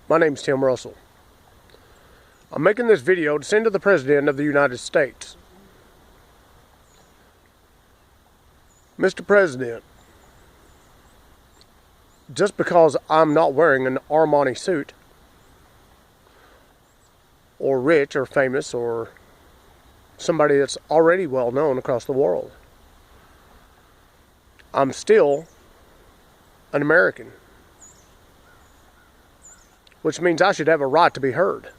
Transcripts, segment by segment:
My name's Tim Russell. I'm making this video to send to the President of the United States. Mr. President, just because I'm not wearing an Armani suit, or rich or famous or somebody that's already well known across the world, I'm still an American, which means I should have a right to be heard.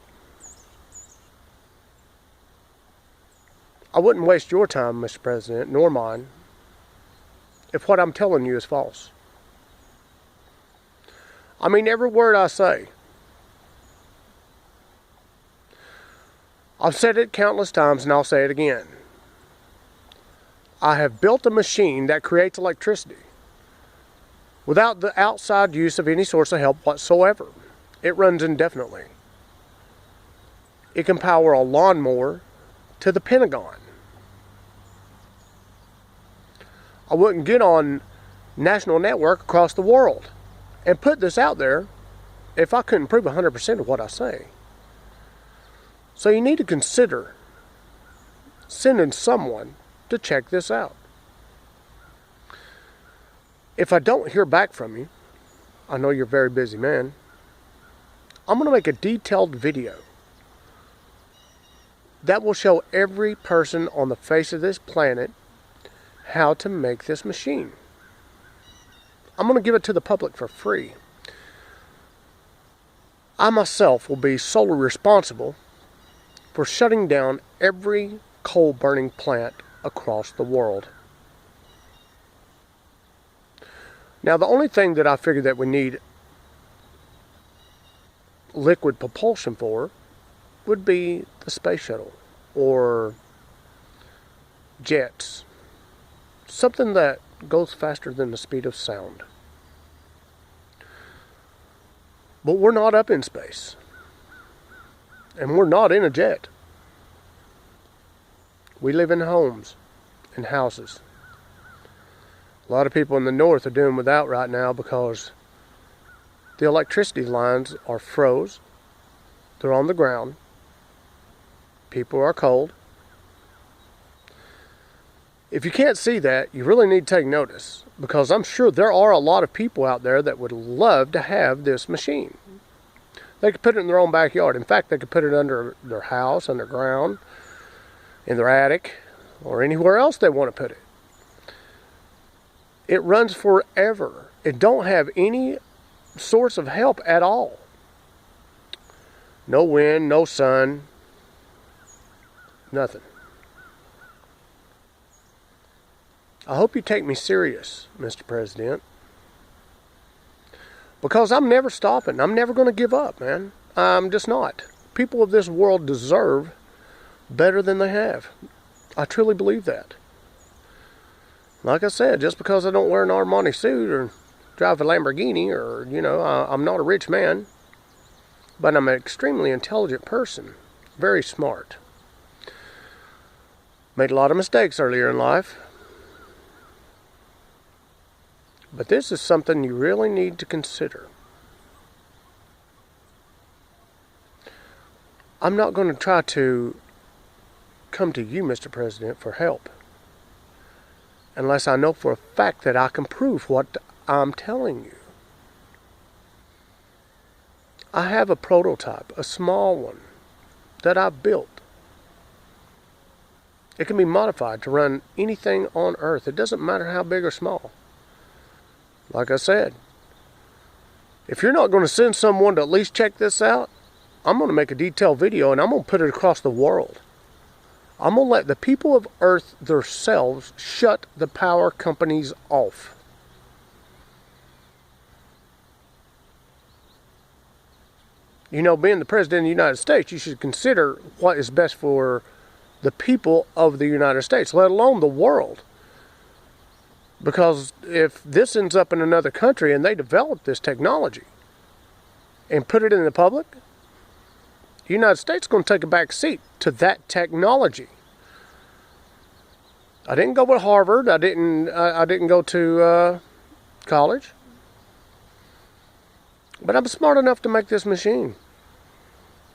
I wouldn't waste your time, Mr. President, nor mine, if what I'm telling you is false. I mean every word I say. I've said it countless times and I'll say it again. I have built a machine that creates electricity without the outside use of any source of help whatsoever. It runs indefinitely. It can power a lawnmower to the Pentagon. I wouldn't get on national network across the world and put this out there if I couldn't prove 100% of what I say. So you need to consider sending someone to check this out. If I don't hear back from you, I know you're a very busy man, I'm going to make a detailed video that will show every person on the face of this planet how to make this machine. I'm going to give it to the public for free. I myself will be solely responsible for shutting down every coal-burning plant across the world. Now, the only thing that I figure that we need liquid propulsion for would be the space shuttle or jets. Something that goes faster than the speed of sound. But we're not up in space. And we're not in a jet. We live in homes and houses. A lot of people in the north are doing without right now because the electricity lines are froze. They're on the ground. People are cold. If you can't see that, you really need to take notice, because I'm sure there are a lot of people out there that would love to have this machine. They could put it in their own backyard. In fact, they could put it under their house, underground, in their attic, or anywhere else they want to put it. It runs forever. It don't have any source of help at all. No wind, no sun, nothing. I hope you take me serious, Mr. President, because I'm never stopping. I'm never going to give up, man. I'm just not. People of this world deserve better than they have. I truly believe that. Like I said, just because I don't wear an Armani suit or drive a Lamborghini or, I'm not a rich man, but I'm an extremely intelligent person. Very smart. Made a lot of mistakes earlier in life. But this is something you really need to consider. I'm not going to try to come to you, Mr. President, for help, unless I know for a fact that I can prove what I'm telling you. I have a prototype, a small one, that I built. It can be modified to run anything on Earth. It doesn't matter how big or small. Like I said, if you're not going to send someone to at least check this out, I'm going to make a detailed video and I'm going to put it across the world. I'm going to let the people of Earth themselves shut the power companies off. Being the President of the United States, you should consider what is best for the people of the United States, let alone the world. Because if this ends up in another country and they develop this technology and put it in the public, the United States is going to take a back seat to that technology. I didn't go to Harvard. I didn't go to college. But I'm smart enough to make this machine.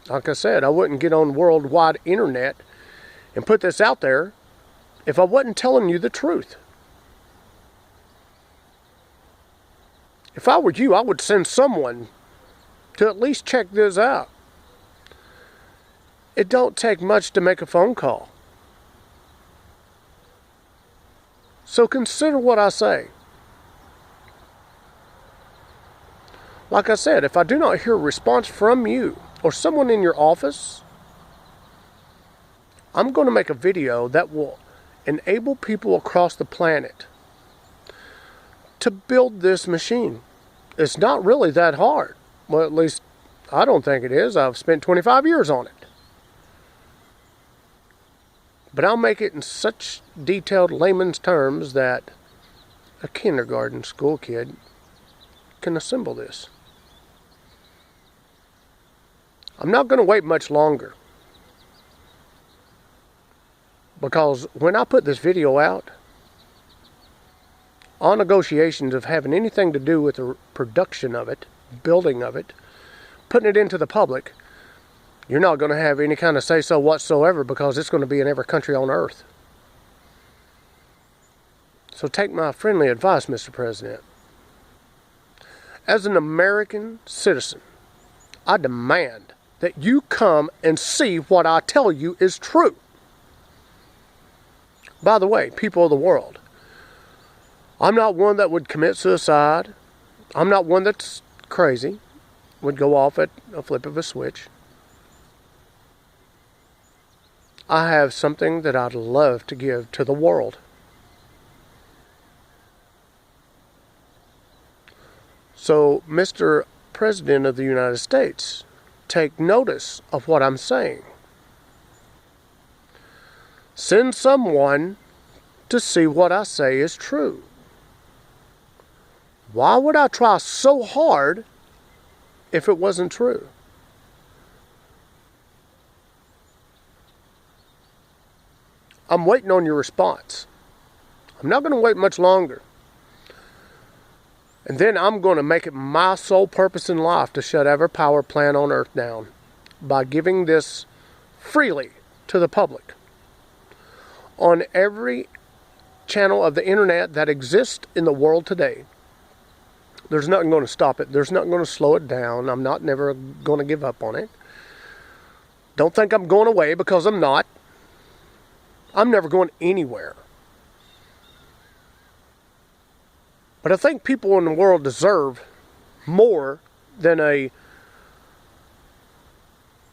Like I said, I wouldn't get on worldwide internet and put this out there if I wasn't telling you the truth. If I were you, I would send someone to at least check this out. It don't take much to make a phone call. So consider what I say. Like I said, if I do not hear a response from you or someone in your office, I'm going to make a video that will enable people across the planet to build this machine. It's not really that hard. Well, at least I don't think it is. I've spent 25 years on it. But I'll make it in such detailed layman's terms that a kindergarten school kid can assemble this. I'm not going to wait much longer, because when I put this video out, all negotiations of having anything to do with the production of it, building of it, putting it into the public, you're not going to have any kind of say-so whatsoever, because it's going to be in every country on earth. So take my friendly advice, Mr. President. As an American citizen, I demand that you come and see what I tell you is true. By the way, people of the world, I'm not one that would commit suicide. I'm not one that's crazy, would go off at a flip of a switch. I have something that I'd love to give to the world. So, Mr. President of the United States, take notice of what I'm saying. Send someone to see what I say is true. Why would I try so hard if it wasn't true? I'm waiting on your response. I'm not going to wait much longer. And then I'm going to make it my sole purpose in life to shut every power plant on earth down by giving this freely to the public on every channel of the internet that exists in the world today. There's nothing going to stop it. There's nothing going to slow it down. I'm not never going to give up on it. Don't think I'm going away, because I'm not. I'm never going anywhere. But I think people in the world deserve more than a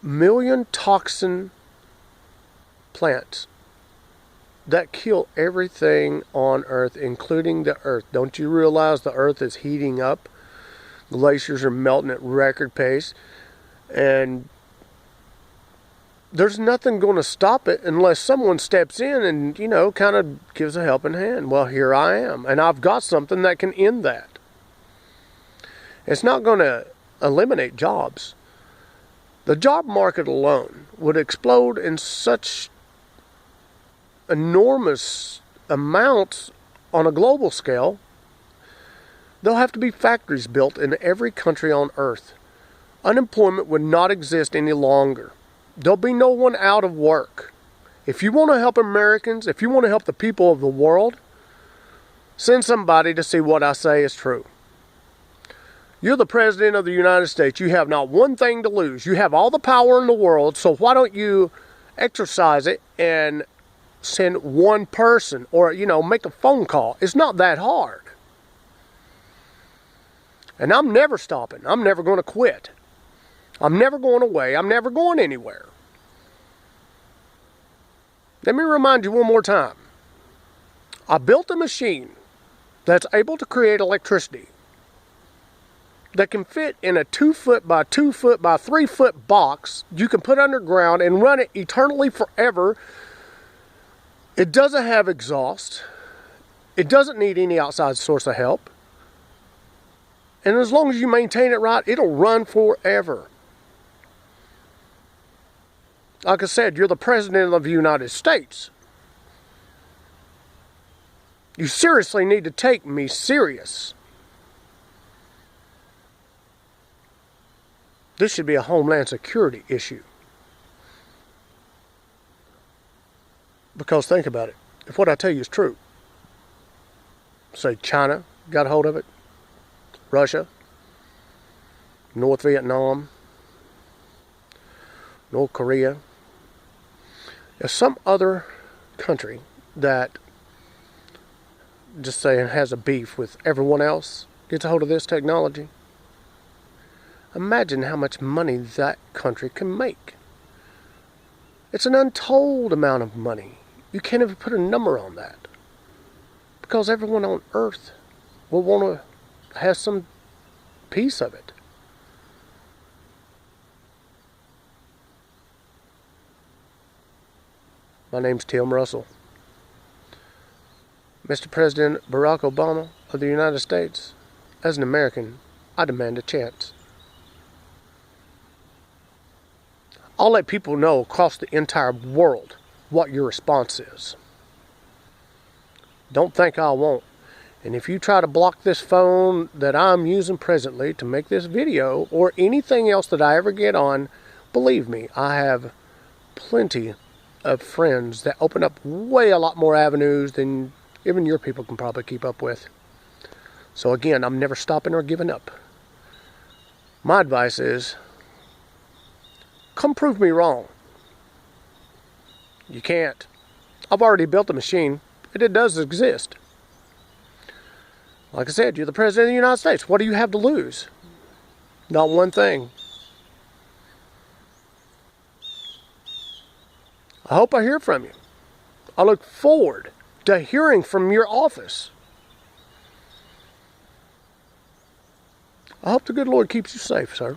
million toxin plants that kill everything on Earth, including the Earth. Don't you realize the Earth is heating up? Glaciers are melting at record pace. And there's nothing going to stop it unless someone steps in and, kind of gives a helping hand. Well, here I am, and I've got something that can end that. It's not going to eliminate jobs. The job market alone would explode in such enormous amounts on a global scale. There'll have to be factories built in every country on earth. Unemployment would not exist any longer. There'll be no one out of work. If you want to help Americans, if you want to help the people of the world, send somebody to see what I say is true. You're the President of the United States. You have not one thing to lose. You have all the power in the world, so why don't you exercise it and send one person, or, make a phone call. It's not that hard. And I'm never stopping. I'm never going to quit. I'm never going away. I'm never going anywhere. Let me remind you one more time. I built a machine that's able to create electricity that can fit in a 2 foot by 2 foot by 3 foot box you can put underground and run it eternally forever. It doesn't have exhaust. It doesn't need any outside source of help. And as long as you maintain it right, it'll run forever. Like I said, you're the President of the United States. You seriously need to take me serious. This should be a homeland security issue. Because think about it. If what I tell you is true, say China got a hold of it, Russia, North Vietnam, North Korea, if some other country that just say has a beef with everyone else gets a hold of this technology, imagine how much money that country can make. It's an untold amount of money. You can't even put a number on that. Because everyone on earth will want to have some piece of it. My name's Tim Russell. Mr. President Barack Obama of the United States, as an American, I demand a chance. I'll let people know across the entire world what your response is. Don't think I won't. And if you try to block this phone that I'm using presently to make this video or anything else that I ever get on, believe me, I have plenty of friends that open up way a lot more avenues than even your people can probably keep up with. So again, I'm never stopping or giving up. My advice is, come prove me wrong. You can't. I've already built a machine, and it does exist. Like I said, you're the President of the United States. What do you have to lose? Not one thing. I hope I hear from you. I look forward to hearing from your office. I hope the good Lord keeps you safe, sir.